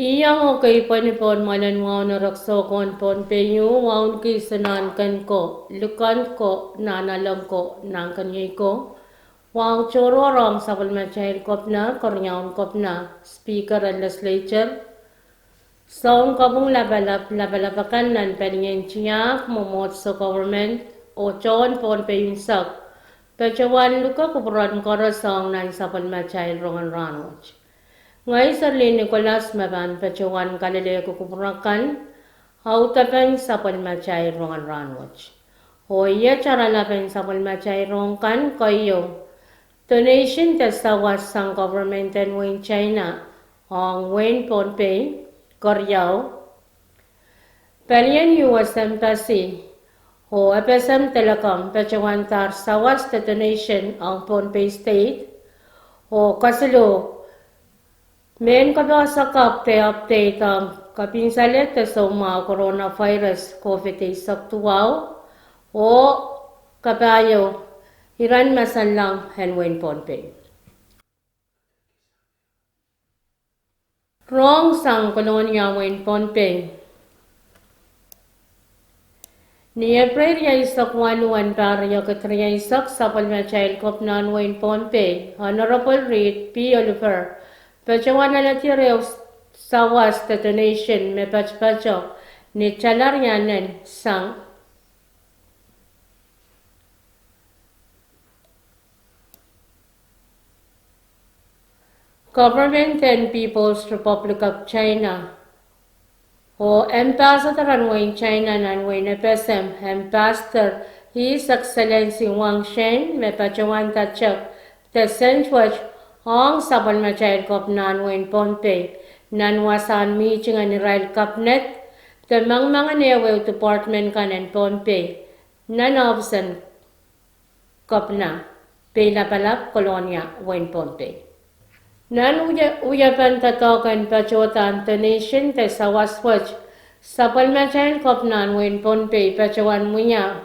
Iyang okay panipon malan waw na raksokon Pohnpei yu waw ki sanan kan ko lukan ko nanalang ko nang kanyay ko waw choro rom sabal machair kopna kornyaon kopna speaker and legislature song kabung labalapakan nan pengen chiyak momot sa government o chon Pohnpei yung sak pechawan luka kupuran kora song nan sabal machair rongan Rahnwet. Ngay sarli Nicolas maban pecawan kalile kukupurakan hautapen sapal macay rongan Rahnwet. O iya cara lapen sapal macay rongkan kayo. Donation tasawas sang government and Wayne China ang Wayne Pohnpei Koryao. Palian US Embassy o FSM Telecom pecawan tar sawas ta donation ang Pohnpei State o kasalo main kada sa update ang kapinsalit sa mga coronavirus COVID-19 o kabayo Iran masanlang Henwin Pohnpei. Rong sang kolonya Wayne Pohnpei. Ni April ya isak wanuan para ya katriya isak sa palmachayel kopnan Wayne Pohnpei, Honorable Reed P. Oliver, pecawan na tiraw sawas ta donation me pachpacho ni chalaryanan sang Government and People's Republic of China o Ambassador Wayne China nan Wayne FSM Ambassador His Excellency Wang Shen me pachawan tachak ta Senchwach Hong sabal machair kop nan Wayne Pohnpei nan wasan meeting an Israel Cabinet the mga newe department kanan Pohnpei nan option kop na pela palap kolonya Wayne Pohnpei. Nan uyapan tatokan pachotan donation te sawaswach sabal machair kop nan Wayne Pohnpei pachawan munya.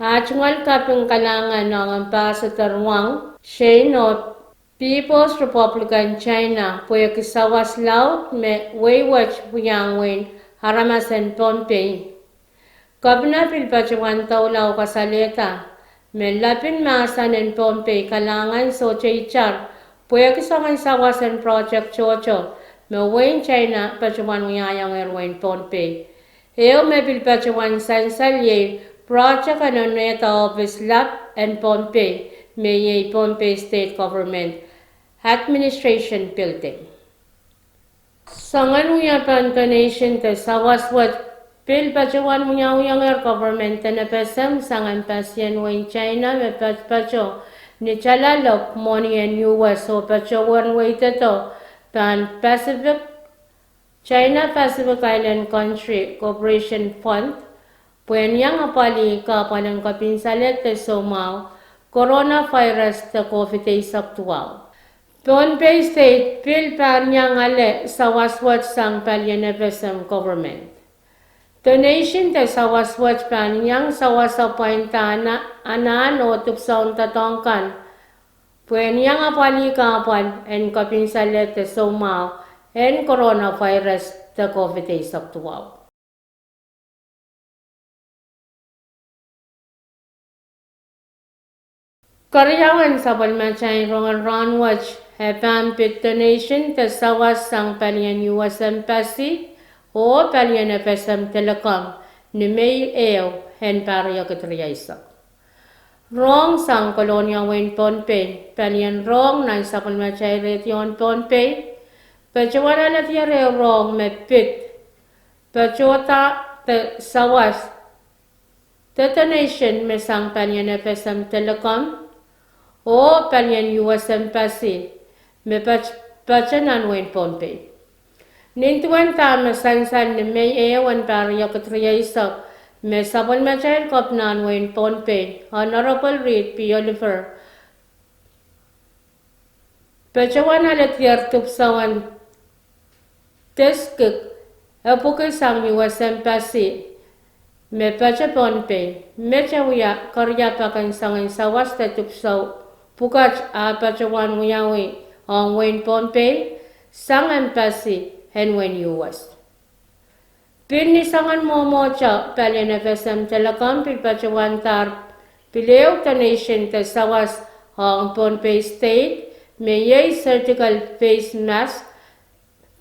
Achungal kaping kalangan ng Ambassador Wang Shen o People's Republic of China puya kisawas laut me waywatch puyang Wayne haramasan Pohnpei. Kabna pilpachawan taulaw kasaleta me lapin maasanan Pohnpei kalangan so char puya kisawan sawasan project chocho me Wayne China pachawan uyayang Wayne Pohnpei. Eo me pilpachawan sansalye project anoneta office lap and Pohnpei me ye Pohnpei State Government Administration Building. Sangan uyapan donation te sawaswat pil pachawan uyang government na pesam sangan pasien Wayne China me pacho ni chalalok money and US o pachawan wait to pan China Pacific Island Country Cooperation Fund puenyang apali ka panang kapinsalet te somaw coronavirus te COVID-19. Pohnpei State pil panyang ale sawaswat sang palyan FSM government. Donation te sawaswat panyang sawasapaintana anan o tupsaon tatongkan. Puenyang apali kapan en kapinsalet te somaw en coronavirus te COVID-19. Karyawan sabal machay rongan Rahnwet hepan pit donation te sawas sang palyan US Embassy o palyan FSM Telecom ni May Eo hen parya katriyaysa. Rong sang kolonya Wayne Pohnpei palyan rong nan sabal machay retyon Pohnpei pachawana na tiyare rong me pit pachota te sawas te donation me sang palyan FSM Telecom o palyan US Embassy me pachanan Wayne Pohnpei. Nintuan tama sansan ni May Ewan parya katriyaysa me sabon machay kopnan Wayne Pohnpei, Honorable Reed P. Oliver. Pachawan halat yartupsawan teskik apukay sang US Embassy me pacha Pohnpei me chawya karya pakan sangan sawas tatupsaw Pukach a pachawan muyawi ang Wayne Pohnpei sang Embassy hen wen US. Pin ni sangan momocha palian FSM Telecom pilpachawantar pileu ta nation te sawas hong Pohnpei state may surgical face mask.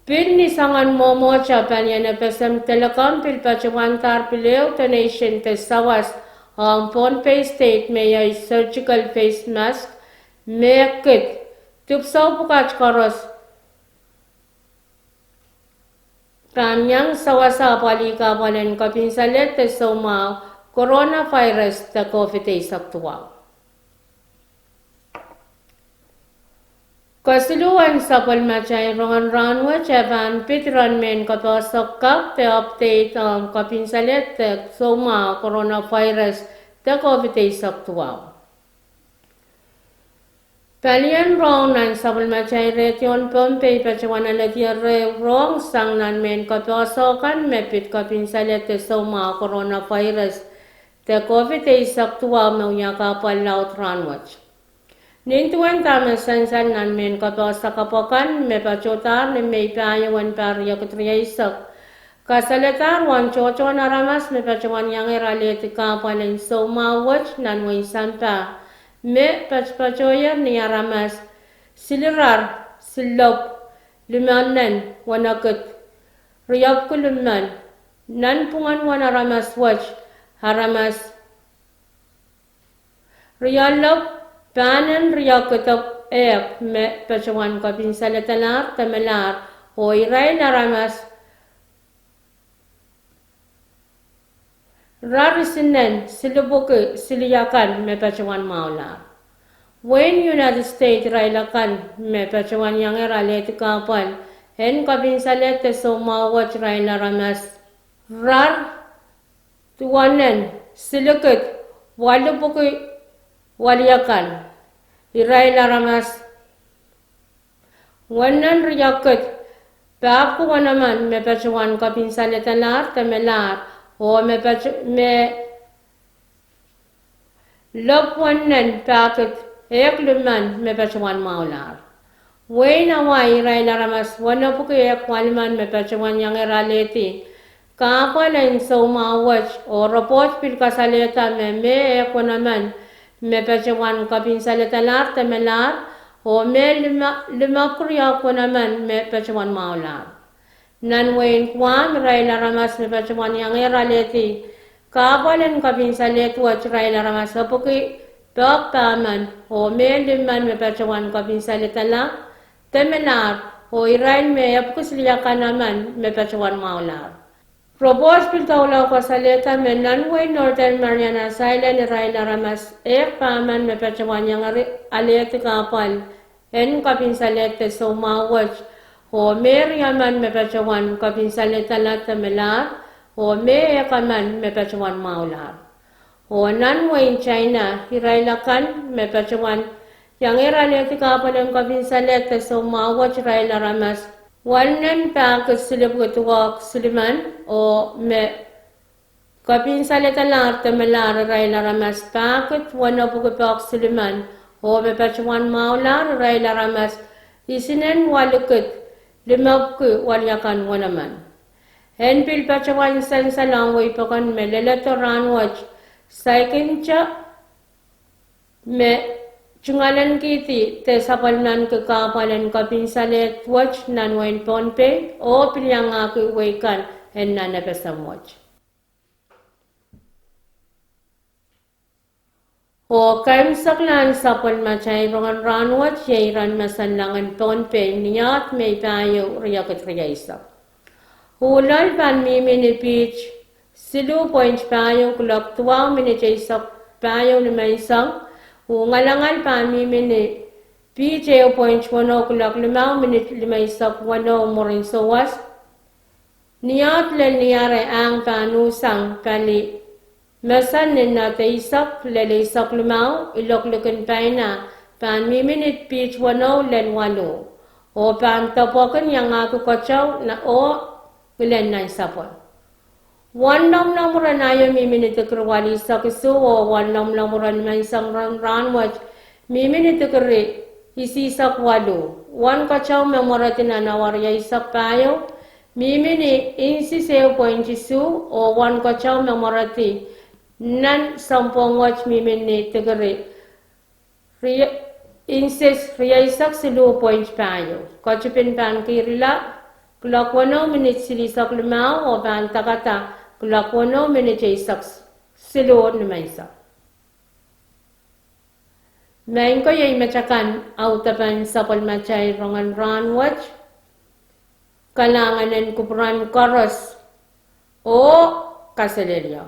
Pin ni sangan momocha palian FSM Telecom pilpachawantar pileu ta nation te sawas hong Pohnpei state may surgical face mask. Mekit tupsaw pukach koros Kanyang sawasa palika palen kapinsalet te soma coronavirus te COVID-19 saktuwa. Kasuluan sa palmachay rongan Rahnwet Japan pitran men kapasok kap te update ang kapinsalet te soma coronavirus te COVID-19 saktuwa. Palian rong nan sabal macay retion Pohnpei pachawana latia re rong sang nan men kapasokan mepit kapinsalet te soma coronavirus te COVID-19 saktuwa maunya kapal laut Rahnwet. Nintuan tama sansan nan men kapasakapokan me pachotar ne me payawan parya kutriya isak. Kasaletar wan chocho naramas me pachawan yang eralet kapalen soma wach nan wan sampa. Me pachoya ni aramas silirar silop limanan wanakut riyab kuluman nan pungan wanaramas wach haramas riyalop panan riyakutop me pachawan kapinsalatalar tamalar o iray naramas Rarisinan silubuke siliyakan me pachawan maular. When United States railakan me pachawan yang eralet kapal hen kabinsalet te somawat raila ramas. Rar tuwanan silukut walubuke waliyakan iraila ramas. Wanan riyakut paku wanaman me pachawan kabinsaletalar temelar o me lopwanan paket ekluman me pachawan maular. Way na way ray laramas wana po kaya kwalman me pachawan yang eraleti. Kapalan sa umawach o report pil kasaleta me ekwanaman me pachawan kapinsaletalar temelar o me limapurya ko naman me pachawan maular. Nanwain kwa ray laramas me pachawan yang eraleti kapalan kapinsalet wach ray laramas apoki pok taman o me liman me pachawan kapinsaletala temelar o iray me apkusliyakan naman me pachawan maular. Propos piltaulaw kasaleta me nanwain Northern Marianas Island ray laramas paman me pachawan yang aleti kapal en kapinsalet so mawach o meriaman me pachawan kapinsaletala temelar o me ekaman me pachawan maular. O nanwain China hirailakan me pachawan yang eraleti kapal en kapinsalet so mawach ray laramas walnan pa silip kutuwak siliman o me kapinsaletala temelar ray laramas pakit wana pukupak siliman o me pachawan maular ray laramas isinan walukut limabku walyakan wanaman. Henpil pachawan san salangway pakan me lelato Rahnwet saikincha me chungalan kiti te sapalnan ke kapalan kapinsalet wach nanwain Pohnpei o pilyanga ke wekan en nanapesam wach. O kaim saklan sapal machay rongan Rahnwet yairan masanlangan Pohnpei niyat may payo riyakat riyaysa. Hulal pan mimini beach silu point payo kulak 2 minutes isak payo ni maisang ngalangal pan mimini beach 0.1 kulak 5 minutes 5 isak 1 moring sawas niyat len niyare ang panusang kali Masan na taisak lalisak lumaw iloklukan paina pan miminit pitch wano len walo o pan tapokan yang ako kachaw na o ilan na isapon. Wanam lamuran ayo miminit kerwali sa kisu o wanam lamuran may isang Rahnwet miminit kere isisak walo. Wan kachaw memoratin na nawarya isak payo Mimini insi seo pointi su o wan ko chau memorati nan sampong watch mimini tegeri insis riaisak silu point payo ko chupin pan kirila kulakwono minute sili sak limau o pan takata kulakwono minute isak silu numaisa main ko yai macakan autapan sapal macai rongan Rahnwet kalanganan kupuran koros o kaseleria.